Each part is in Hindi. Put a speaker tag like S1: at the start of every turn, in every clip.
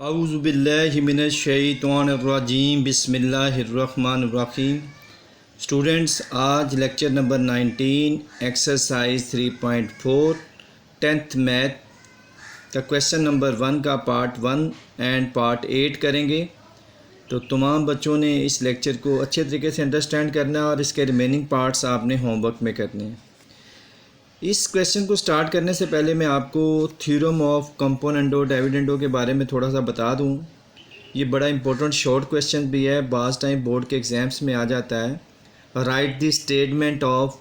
S1: औज़ुबिल्लाहि मिनश्शैतानिर्रजीम बिस्मिल्लाहिर्रहमानिर्रहीम। स्टूडेंट्स, आज lecture number 19 exercise 3.4 tenth math का क्वेश्चन नंबर 1 का पार्ट 1 एंड पार्ट 8 करेंगे। तो तमाम बच्चों ने इस लेक्चर को अच्छे तरीके से अंडरस्टैंड करना है और इसके रिमेनिंग पार्ट्स आपने होमवर्क में करने हैं। इस क्वेश्चन को स्टार्ट करने से पहले मैं आपको थ्योरम ऑफ कंपोनेंटो डिविडेंडो के बारे में थोड़ा सा बता दूं। ये बड़ा इंपॉर्टेंट शॉर्ट क्वेश्चन भी है, बाज़ टाइम बोर्ड के एग्ज़ाम्स में आ जाता है। Right the statement of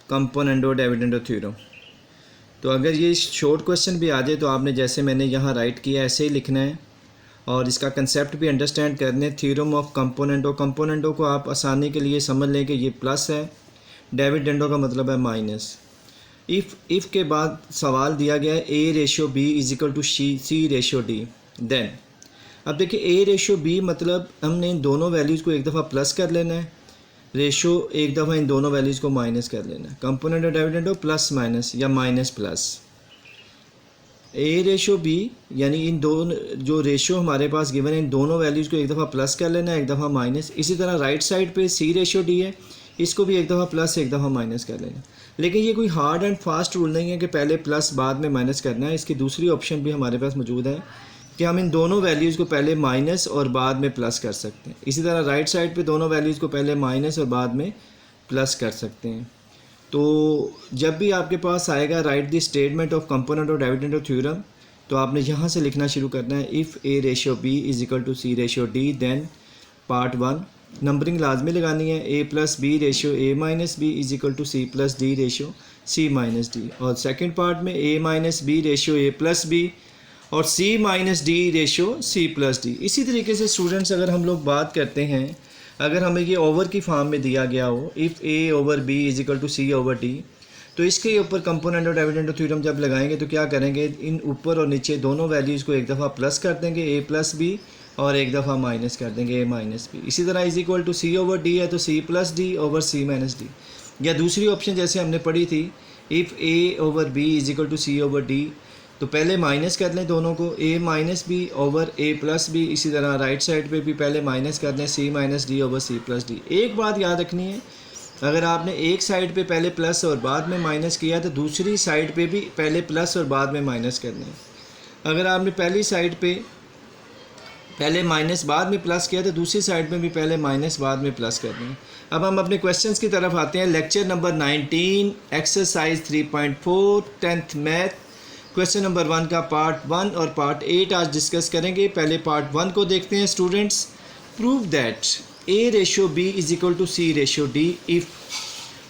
S1: कंपोनेंटो dividendo theorem. तो अगर ये शॉर्ट क्वेश्चन भी आ जाए तो आपने जैसे मैंने यहाँ राइट किया ऐसे ही लिखना है और इसका कंसेप्ट भी अंडरस्टैंड करने। थ्योरम ऑफ कंपोनेंटो को आप आसानी के लिए समझ लें कि ये प्लस है, डिविडेंडो का मतलब है माइनस। इफ़ के बाद सवाल दिया गया है A ratio B is equal to C ratio D। Then अब देखिए A रेशो B मतलब हमने इन दोनों वैल्यूज़ को एक दफ़ा प्लस कर लेना है, रेशो एक दफ़ा इन दोनों वैल्यूज़ को माइनस कर लेना है। कंपोनेंट और डिविडेंड प्लस माइनस या minus plus. A ratio B यानी इन दोनों जो रेशो हमारे पास गिवन है इन दोनों वैल्यूज़ को एक दफ़ा प्लस कर लेना है, एक दफ़ा माइनस। इसी तरह राइट साइड पे C रेशो D है, इसको भी एक दफ़ा प्लस एक दफ़ा माइनस कर लेना। लेकिन ये कोई हार्ड एंड फास्ट रूल नहीं है कि पहले प्लस बाद में माइनस करना है। इसकी दूसरी ऑप्शन भी हमारे पास मौजूद है कि हम इन दोनों वैल्यूज़ को पहले माइनस और बाद में प्लस कर सकते हैं। इसी तरह राइट साइड पे दोनों वैल्यूज़ को पहले माइनस और बाद में प्लस कर सकते हैं। तो जब भी आपके पास आएगा write the statement of component और डिविडेंड ऑफ थ्योरम, तो आपने यहाँ से लिखना शुरू करना है। If A ratio B is equal to C ratio D, then part 1 numbering लाजमी लगानी है। A plus B ratio A minus B is equal to C plus D ratio C minus D। और सेकंड पार्ट में A minus B ratio A plus B और C minus D ratio C plus D। इसी तरीके से स्टूडेंट्स अगर हम लोग बात करते हैं, अगर हमें ये ओवर की फॉर्म में दिया गया हो if A over B is equal to C over D, तो इसके ऊपर कंपोनेंट और डिविडेंड थ्योरम जब लगाएंगे तो क्या करेंगे, इन ऊपर और नीचे दोनों वैल्यूज़ को एक दफ़ा प्लस कर देंगे A प्लस B और एक दफ़ा माइनस कर देंगे A माइनस B। इसी तरह is equal to C over D है तो C plus D over C minus D। या दूसरी ऑप्शन जैसे हमने पढ़ी थी, if A over B is equal to C over D, तो पहले माइनस कर लें दोनों को, A minus B over A plus B। इसी तरह राइट साइड पे भी पहले माइनस कर दें C minus D over C plus D। एक बात याद रखनी है, अगर आपने एक साइड पे पहले प्लस और बाद में माइनस किया तो दूसरी साइड पे भी पहले प्लस और बाद में माइनस करना है। अगर आपने पहली साइड पे पहले माइनस बाद में प्लस किया तो दूसरी साइड में भी पहले माइनस बाद में प्लस करना है। अब हम अपने क्वेश्चंस की तरफ आते हैं। Lecture number 19 exercise 3.4 tenth math, question number 1 का पार्ट 1 और पार्ट 8 आज डिस्कस करेंगे। पहले पार्ट 1 को देखते हैं students. Prove that A ratio B is equal to C ratio D if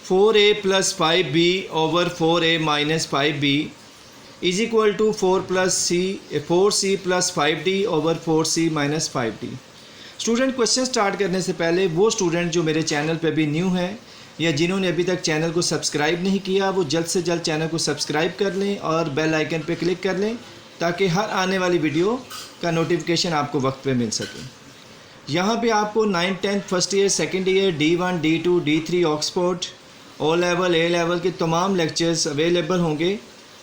S1: 4A plus 5B over 4A minus 5B is equal to 4C plus 5D over 4C minus 5D। Student, question start करने से पहले वो स्टूडेंट जो मेरे चैनल पे भी न्यू हैं या जिन्होंने अभी तक चैनल को सब्सक्राइब नहीं किया, वो जल्द से जल्द चैनल को सब्सक्राइब कर लें और बेल आइकन पे क्लिक कर लें ताकि हर आने वाली वीडियो का नोटिफिकेशन आपको वक्त पे मिल सके। यहाँ पे आपको 9th 10th first year second year D1 D2 D3 Oxford O level A level के तमाम लेक्चर्स अवेलेबल होंगे।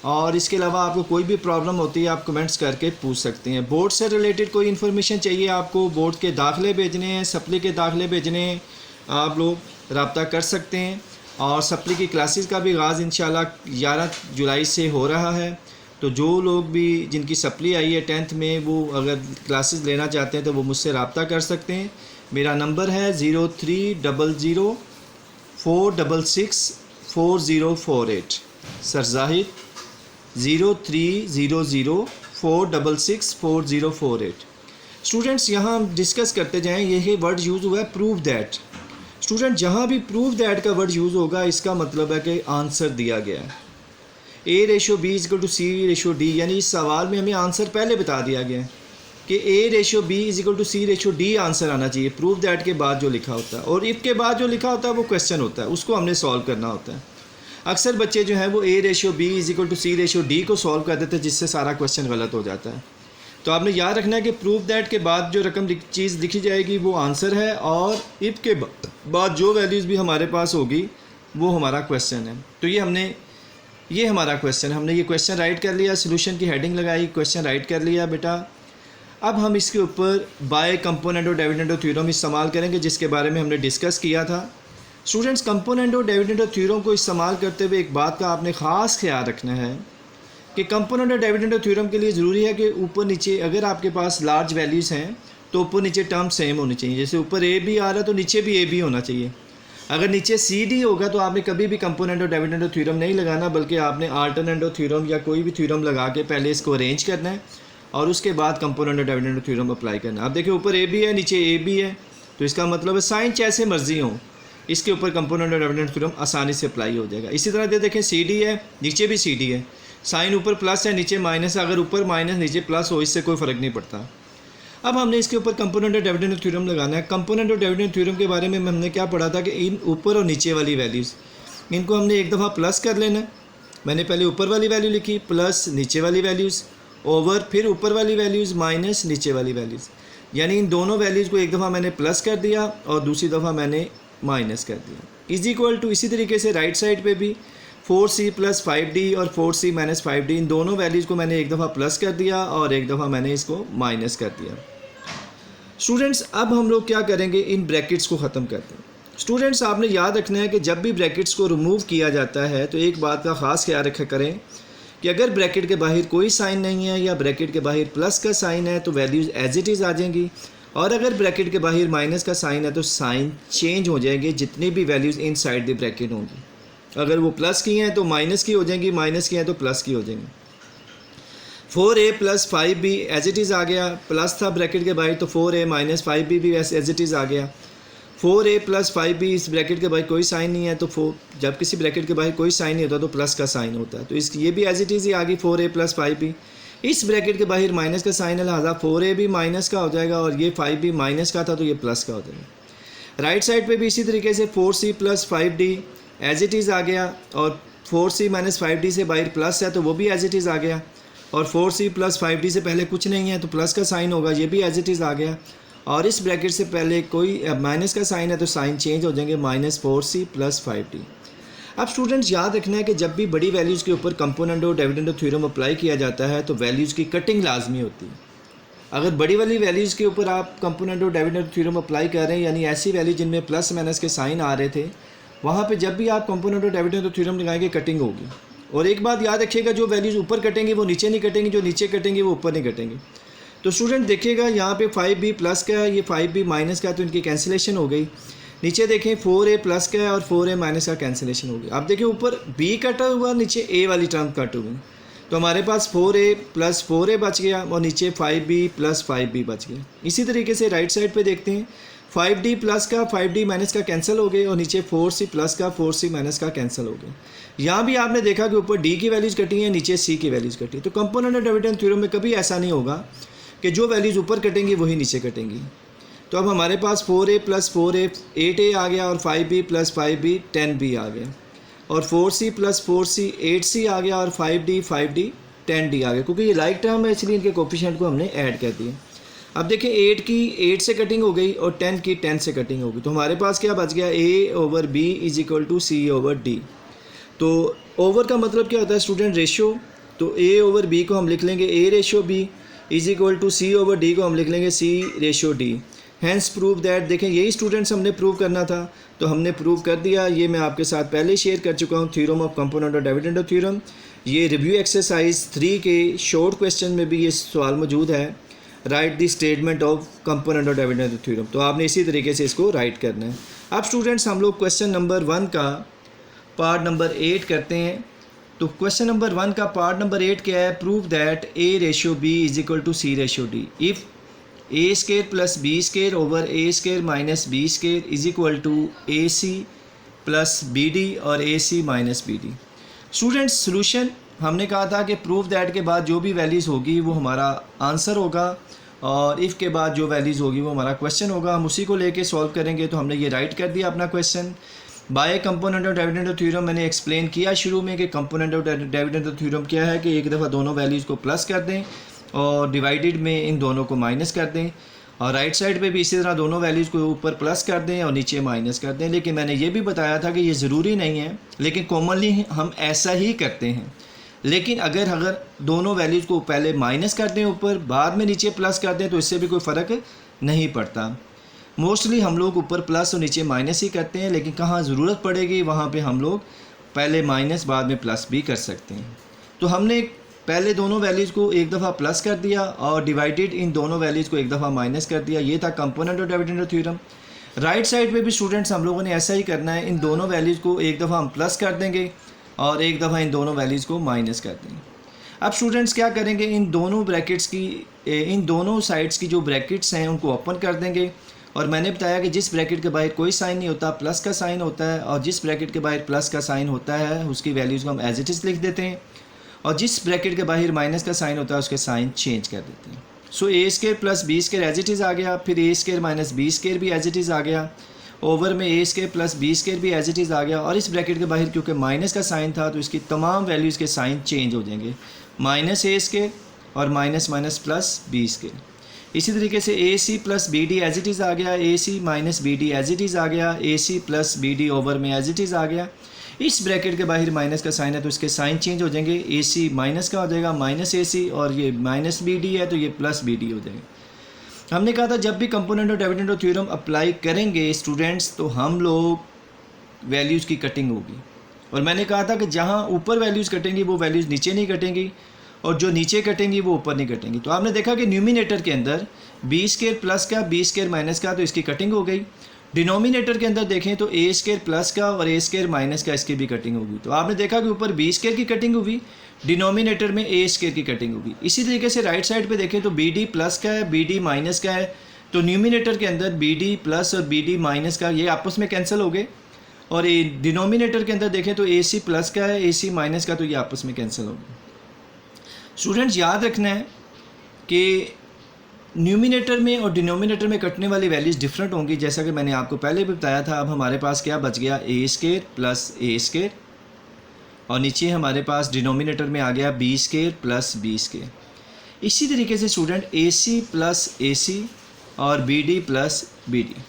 S1: और इसके अलावा आपको कोई भी प्रॉब्लम होती है आप कमेंट्स करके पूछ सकते हैं। बोर्ड से रिलेटेड कोई इन्फॉर्मेशन चाहिए आपको, बोर्ड के दाखिले भेजने हैं, सप्ली के दाखिले भेजने हैं, आप लोग रब्ता कर सकते हैं। और सप्ली की क्लासेस का भी आगाज़ इंशाल्लाह 11 जुलाई से हो रहा है। तो जो लोग भी जिनकी सप्ली आई है 10th में, वो अगर क्लासेस लेना चाहते हैं तो वो मुझसे रब्ता कर सकते हैं। मेरा नंबर है 0300 466 4048। सर जाहिद 0300 466 4048। स्टूडेंट्स, यहाँ हम डिस्कस करते जाएँ। यही वर्ड यूज़ हुआ है प्रूव दैट। स्टूडेंट, जहाँ भी प्रूव दैट का वर्ड यूज़ होगा इसका मतलब है कि आंसर दिया गया है। A ratio B is equal to C ratio D, यानी इस सवाल में हमें आंसर पहले बता दिया गया है कि A ratio B is equal to C ratio D answer आना चाहिए प्रूव दैट के बाद जो लिखा होता है। और इफ़ के बाद जो लिखा होता है वो क्वेश्चन होता है, उसको हमने सॉल्व करना होता है। अक्सर बच्चे जो हैं वो A ratio B is equal to C ratio D को सॉल्व कर देते हैं, जिससे सारा क्वेश्चन गलत हो जाता है। तो आपने याद रखना है कि प्रूव दैट के बाद जो रकम चीज़ लिखी जाएगी वो आंसर है, और इफ़ के बाद जो वैल्यूज़ भी हमारे पास होगी वो हमारा क्वेश्चन है। तो ये हमारा क्वेश्चन, हमने ये क्वेश्चन राइट कर लिया, सोल्यूशन की हेडिंग लगाई, क्वेश्चन राइट कर लिया बेटा। अब हम इसके ऊपर बाय कंपोनेंट और डिविडेंड थ्योरम इस्तेमाल करेंगे, जिसके बारे में हमने डिस्कस किया था। स्टूडेंट्स, कंपोनेंट और डिविडेंड थ्योरम को इस्तेमाल करते हुए एक बात का आपने ख़ास ख्याल रखना है कि कंपोनेंट और डिविडेंड थ्योरम के लिए ज़रूरी है कि ऊपर नीचे अगर आपके पास लार्ज वैल्यूज़ हैं तो ऊपर नीचे टर्म सेम होनी चाहिए। जैसे ऊपर ए बी आ रहा है तो नीचे भी ए बी होना चाहिए। अगर नीचे सी डी होगा तो आपने कभी भी कंपोनेंट और डिविडेंड थ्योरम नहीं लगाना, बल्कि आपने अल्टरनेट थ्योरम या कोई भी थ्योरम लगा के पहले इसको अरेंज करना है और उसके बाद कंपोनेंट और डिविडेंड थ्योरम अप्लाई करना है। आप देखिए ऊपर ए बी है, नीचे ए बी है, तो इसका मतलब है साइन जैसे मर्जी हो, इसके ऊपर कंपोनेंट और डिविडेंड थ्योरम आसानी से अप्लाई हो जाएगा। इसी तरह दे देखें सी डी है, नीचे भी सी डी है, साइन ऊपर प्लस है नीचे माइनस है, अगर ऊपर माइनस नीचे प्लस हो इससे कोई फ़र्क नहीं पड़ता। अब हमने इसके ऊपर कंपोनेंट और डिविडेंड थ्योरम लगाना है। कंपोनेंट और डिविडेंड थ्योरम के बारे में हमने क्या पढ़ा था कि इन ऊपर और नीचे वाली वैल्यूज़ इनको हमने एक दफ़ा प्लस कर लेना है। मैंने पहले ऊपर वाली वैल्यू लिखी प्लस नीचे वाली वैल्यूज़ ओवर फिर ऊपर वाली वैल्यूज़ माइनस नीचे वाली वैल्यूज़, यानी इन दोनों वैल्यूज़ को एक दफ़ा मैंने प्लस कर दिया और दूसरी दफ़ा मैंने माइनस कर दिया। इज इक्वल टू इसी तरीके से राइट साइड पे भी 4c प्लस 5d और 4c माइनस 5d, इन दोनों वैल्यूज़ को मैंने एक दफ़ा प्लस कर दिया और एक दफ़ा मैंने इसको माइनस कर दिया। स्टूडेंट्स, अब हम लोग क्या करेंगे, इन ब्रैकेट्स को ख़त्म करते हैं। स्टूडेंट्स, आपने याद रखना है कि जब भी ब्रैकेट्स को रिमूव किया जाता है तो एक बात का ख़ास ख्याल रखा करें कि अगर ब्रैकेट के बाहर कोई साइन नहीं है या ब्रैकेट के बाहर प्लस का साइन है तो वैल्यूज़ एज इट इज़ आ जाएंगी, और अगर ब्रैकेट के बाहर माइनस का साइन है तो साइन चेंज हो जाएंगे। जितनी भी values in side the bracket होंगी, अगर वो प्लस की हैं तो माइनस की हो जाएंगी, माइनस की हैं तो प्लस की हो जाएंगी। 4a plus 5b as it is आ गया, प्लस था ब्रैकेट के बाहर तो 4a माइनस 5b भी एज इट इज़ आ गया। 4a प्लस 5b, इस ब्रैकेट के बाहर कोई साइन नहीं है तो जब किसी ब्रैकेट के बाहर कोई साइन नहीं होता तो प्लस का साइन होता है, तो इस ये भी एज इट इज़ ही आ गई 4a प्लस 5b। इस ब्रैकेट के बाहर माइनस का साइन है, लिहाजा 4a भी माइनस का हो जाएगा और ये 5b माइनस का था तो ये प्लस का हो जाएगा। राइट साइड पे भी इसी तरीके से 4c plus 5d as it is आ गया, और 4c माइनस 5d से बाहर प्लस है तो वो भी एज इट इज़ आ गया, और 4c प्लस 5d से पहले कुछ नहीं है तो प्लस का साइन होगा, ये भी एज इट इज़ आ गया। और इस ब्रैकेट से पहले कोई माइनस का साइन है तो साइन चेंज हो जाएंगे, माइनस 4c प्लस 5d। अब स्टूडेंट्स, याद रखना है कि जब भी बड़ी वैल्यूज़ के ऊपर कंपोनेंट और डिविडेंड थ्योरम अप्लाई किया जाता है तो वैल्यूज़ की कटिंग लाजमी होती है। अगर बड़ी वाली वैल्यूज़ के ऊपर आप कंपोनेंट और डिविडेंड थ्योरम अप्लाई कर रहे हैं, यानी ऐसी वैल्यू जिनमें प्लस माइनस के साइन आ रहे थे, वहाँ पे जब भी आप कंपोनेंट और डिविडेंड थ्योरम लगाएंगे कटिंग होगी। और एक बात याद रखिएगा, जो वैल्यूज़ ऊपर कटेंगी वो नीचे नहीं कटेंगी, जो नीचे कटेंगी वो ऊपर नहीं कटेंगी। तो स्टूडेंट देखिएगा यहाँ पे 5b प्लस का है, ये 5b माइनस का है तो इनकी कैंसिलेशन हो गई। नीचे देखें 4a प्लस का है और 4a माइनस का कैंसिलेशन हो गया। अब देखिए ऊपर b कटा हुआ, नीचे a वाली टर्म कट हुई, तो हमारे पास 4a प्लस 4a बच गया और नीचे 5b प्लस 5b बच गया। इसी तरीके से राइट साइड पे देखते हैं 5d प्लस का 5d माइनस का कैंसिल हो गए और नीचे 4c प्लस का 4c माइनस का कैंसिल हो गया। यहाँ भी आपने देखा कि ऊपर d की वैल्यूज़ कटी हैं, नीचे c की वैल्यूज़ कटी। तो कंपोनेंट और डिविडेंड थ्योरम में कभी ऐसा नहीं होगा कि जो वैल्यूज़ ऊपर कटेंगी वही नीचे कटेंगी। तो अब हमारे पास 4a प्लस 4a 8a आ गया और 5b प्लस 5b 10b आ गया, और 4c प्लस 4c 8c आ गया और 5d 10d आ गया। क्योंकि ये लाइक टर्म है इसलिए इनके कोफिशिएंट को हमने ऐड कर दिया। अब देखें 8 की 8 से कटिंग हो गई और 10 की 10 से कटिंग हो गई, तो हमारे पास क्या बच गया, a over b is equal to c over d। तो ओवर का मतलब क्या होता है स्टूडेंट, रेशियो। तो a ओवर b को हम लिख लेंगे a ratio b is equal to c over d को हम लिख लेंगे c ratio d। Hence prove that, देखें यही स्टूडेंट्स हमने प्रूव करना था तो हमने प्रूव कर दिया। ये मैं आपके साथ पहले शेयर कर चुका हूँ, थ्योरम ऑफ कंपोनेंट और डिविडेंड थ्योरम। ये रिव्यू एक्सरसाइज 3 के शॉर्ट क्वेश्चन में भी ये सवाल मौजूद है, right the statement of component और डिविडेंड थ्योरम। तो आपने इसी तरीके से इसको राइट करना है। अब स्टूडेंट्स हम लोग क्वेश्चन नंबर 1 का पार्ट नंबर 8 करते हैं। तो क्वेश्चन नंबर 1 का पार्ट नंबर 8 क्या है, prove that a ratio b is equal to c ratio d if a square plus b square over a square minus b square is equal to ac plus bd और ac minus bd। Students, solution हमने कहा था कि प्रूव दैट के बाद जो भी वैल्यूज़ होगी वो हमारा आंसर होगा, और इफ़ के बाद जो वैल्यूज़ होगी वो हमारा क्वेश्चन होगा। हम उसी को लेके सॉल्व करेंगे। तो हमने ये राइट कर दिया अपना क्वेश्चन। बाय कंपोनेंट और डिविडेंड थ्योरम मैंने एक्सप्लेन किया शुरू में कि कंपोनेंट और डिविडेंड थ्योरम क्या है कि एक दफ़ा दोनों वैल्यूज़ को प्लस कर दें और डिवाइडेड में इन दोनों को माइनस कर दें, और राइट साइड पे भी इसी तरह दोनों वैल्यूज़ को ऊपर प्लस कर दें और नीचे माइनस कर दें। लेकिन मैंने ये भी बताया था कि ये ज़रूरी नहीं है, लेकिन कॉमनली हम ऐसा ही करते हैं। लेकिन अगर दोनों वैल्यूज़ को पहले माइनस कर दें ऊपर, बाद में नीचे प्लस कर दें, तो इससे भी कोई फ़र्क नहीं पड़ता। मोस्टली हम लोग ऊपर प्लस और नीचे माइनस ही करते हैं, लेकिन कहाँ ज़रूरत पड़ेगी वहाँ पे हम लोग पहले माइनस बाद में प्लस भी कर सकते हैं। तो हमने पहले दोनों वैल्यूज़ को एक दफ़ा प्लस कर दिया और डिवाइडेड इन दोनों वैल्यूज़ को एक दफ़ा माइनस कर दिया। ये था component of dividend theorem. Right side पे भी स्टूडेंट्स हम लोगों ने ऐसा ही करना है। इन दोनों वैल्यूज़ को एक दफ़ा हम प्लस कर देंगे और एक दफ़ा इन दोनों वैल्यूज़ को माइनस कर देंगे। अब स्टूडेंट्स क्या करेंगे, इन दोनों ब्रैकेट्स की, इन दोनों साइड्स की जो ब्रैकेट्स हैं उनको ओपन कर देंगे। और मैंने बताया कि जिस ब्रैकेट के बाहर कोई साइन नहीं होता, प्लस का साइन होता है, और जिस ब्रैकेट के बाहर प्लस का साइन होता है उसकी वैल्यूज़ को हम एज इट इज़ लिख देते हैं, और जिस ब्रैकेट के बाहर माइनस का साइन होता है उसके साइन चेंज कर देते हैं। So A square plus B square as it is आ गया, फिर A square minus B square भी एज इट इज़ आ गया, ओवर में A square plus B square भी एज इट इज़ आ गया। और इस ब्रैकेट के बाहर क्योंकि माइनस का साइन था तो इसकी तमाम वैल्यूज़ के साइन चेंज हो जाएंगे, माइनस ए स्क्वायर और minus minus plus B square. इसी तरीके से A C plus B D as it is आ गया, A C minus B D as it is आ गया, A C plus B D over में एज इट इज़ आ गया। इस ब्रैकेट के बाहर माइनस का साइन है तो इसके साइन चेंज हो जाएंगे, ए सी माइनस का हो जाएगा माइनस ए सी, और ये माइनस बी डी है तो ये प्लस बी डी हो जाएगा। हमने कहा था जब भी component of dividend theorem apply करेंगे स्टूडेंट्स तो हम लोग वैल्यूज़ की कटिंग होगी, और मैंने कहा था कि जहाँ ऊपर वैल्यूज़ कटेंगी वो वैल्यूज़ नीचे नहीं कटेंगी, और जो नीचे कटेंगी वो ऊपर नहीं कटेंगी। तो आपने देखा कि न्यूमिनेटर के अंदर बी स्क्वायर प्लस का बी स्क्वायर माइनस का, तो इसकी कटिंग हो गई। डिनोमिनेटर के अंदर देखें तो ए स्क्वायर प्लस का और ए स्क्वायर माइनस का, इसकी भी कटिंग होगी। तो आपने देखा कि ऊपर बी स्क्वायर की कटिंग होगी, डिनोमिनेटर में ए स्क्वायर की कटिंग होगी। इसी तरीके से राइट साइड पे देखें तो बी डी प्लस का है, बी डी माइनस का है, तो न्यूमिनेटर के अंदर बी डी प्लस और बी डी माइनस का ये आपस में कैंसिल हो गए, और ये डिनोमिनेटर के अंदर देखें तो ए सी प्लस का है, ए सी माइनस का, तो ये आपस में कैंसिल हो गए। स्टूडेंट्स याद रखना है कि न्यूमिनेटर में और डिनोमिनेटर में कटने वाली वैल्यूज़ डिफरेंट होंगी, जैसा कि मैंने आपको पहले भी बताया था। अब हमारे पास क्या बच गया, A square plus A square, और नीचे हमारे पास डिनोमिनेटर में आ गया B square plus B square. इसी तरीके से student A C plus A C और B D plus B D.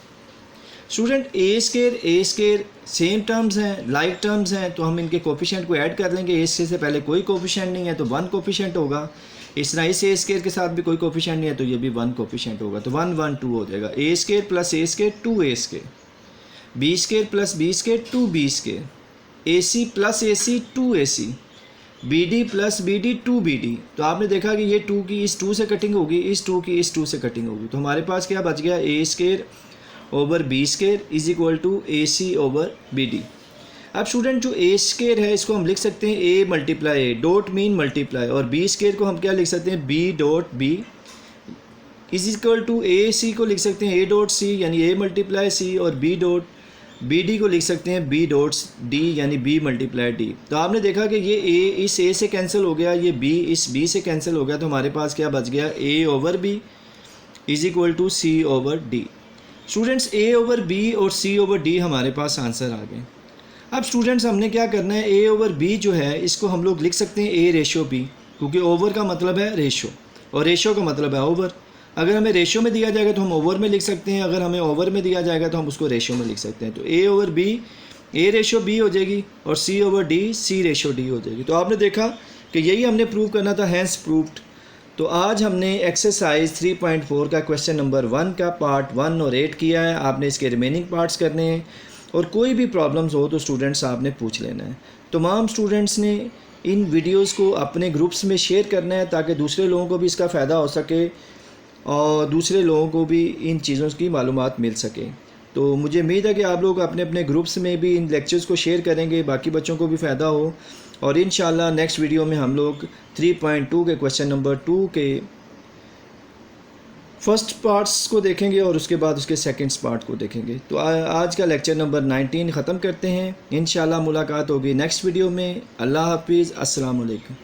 S1: Student A square same terms हैं, लाइक टर्म्स हैं, तो हम इनके कोफिशिएंट को ऐड कर लेंगे। ए स्क्वायर से पहले कोई कोफिशिएंट नहीं है तो 1 कोफिशिएंट होगा। इस तरह इस ए स्क्वायर के साथ भी कोई कोफिशिएंट नहीं है तो ये भी 1 कोफिशिएंट होगा, तो 1 1 2 हो जाएगा। A square plus A square 2 A square, B square plus B square 2 B square, A C plus A C 2 A C, B D plus B D 2 B D. तो आपने देखा कि ये 2 की इस 2 से कटिंग होगी, इस 2 की इस 2 से कटिंग होगी, तो हमारे पास क्या बच गया, A square over B square is equal to A C over B D. अब स्टूडेंट जो ए स्क्वायर है इसको हम लिख सकते हैं A multiply A, dot mean multiply, और बी स्क्वायर को हम क्या लिख सकते हैं, B dot B is equal to A C को लिख सकते हैं ए डॉट सी यानी ए मल्टीप्लाई सी, और बी डॉट बी डी को लिख सकते हैं बी डॉट डी यानी बी मल्टीप्लाई डी। तो आपने देखा कि ये ए इस ए से कैंसिल हो गया, ये बी इस बी से कैंसिल हो गया, तो हमारे पास क्या बच गया, A over B is equal to C over D. Students A over B और सी ओवर डी हमारे पास आंसर आ गए। अब स्टूडेंट्स हमने क्या करना है, ए ओवर बी जो है इसको हम लोग लिख सकते हैं ए रेशो बी, क्योंकि ओवर का मतलब है रेशो और रेशो का मतलब है ओवर। अगर हमें रेशो में दिया जाएगा तो हम ओवर में लिख सकते हैं, अगर हमें ओवर में दिया जाएगा तो हम उसको रेशो में लिख सकते हैं। तो A over B A ratio B हो जाएगी और C over D C ratio D हो जाएगी। तो आपने देखा कि यही हमने प्रूव करना था, हैंस प्रूव्ड। तो आज हमने एक्सरसाइज 3.4 का क्वेश्चन नंबर 1 का पार्ट 1 और 8 किया है। आपने इसके रिमेनिंग पार्ट्स करने हैं, और कोई भी प्रॉब्लम्स हो तो स्टूडेंट्स आपने पूछ लेना है। तमाम स्टूडेंट्स ने इन वीडियोस को अपने ग्रुप्स में शेयर करना है ताकि दूसरे लोगों को भी इसका फ़ायदा हो सके और दूसरे लोगों को भी इन चीज़ों की मालूमात मिल सके। तो मुझे उम्मीद है कि आप लोग अपने अपने ग्रुप्स में भी इन लेक्चर्स को शेयर करेंगे, बाकी बच्चों को भी फ़ायदा हो। और इंशाल्लाह नेक्स्ट वीडियो में हम लोग 3.2 के क्वेश्चन नंबर 2 के फर्स्ट पार्ट्स को देखेंगे और उसके बाद उसके सेकंड पार्ट को देखेंगे। तो आज का लेक्चर नंबर 19 ख़त्म करते हैं। इंशाल्लाह मुलाकात होगी नेक्स्ट वीडियो में। अल्लाह हाफिज़, अस्सलाम वालेकुम।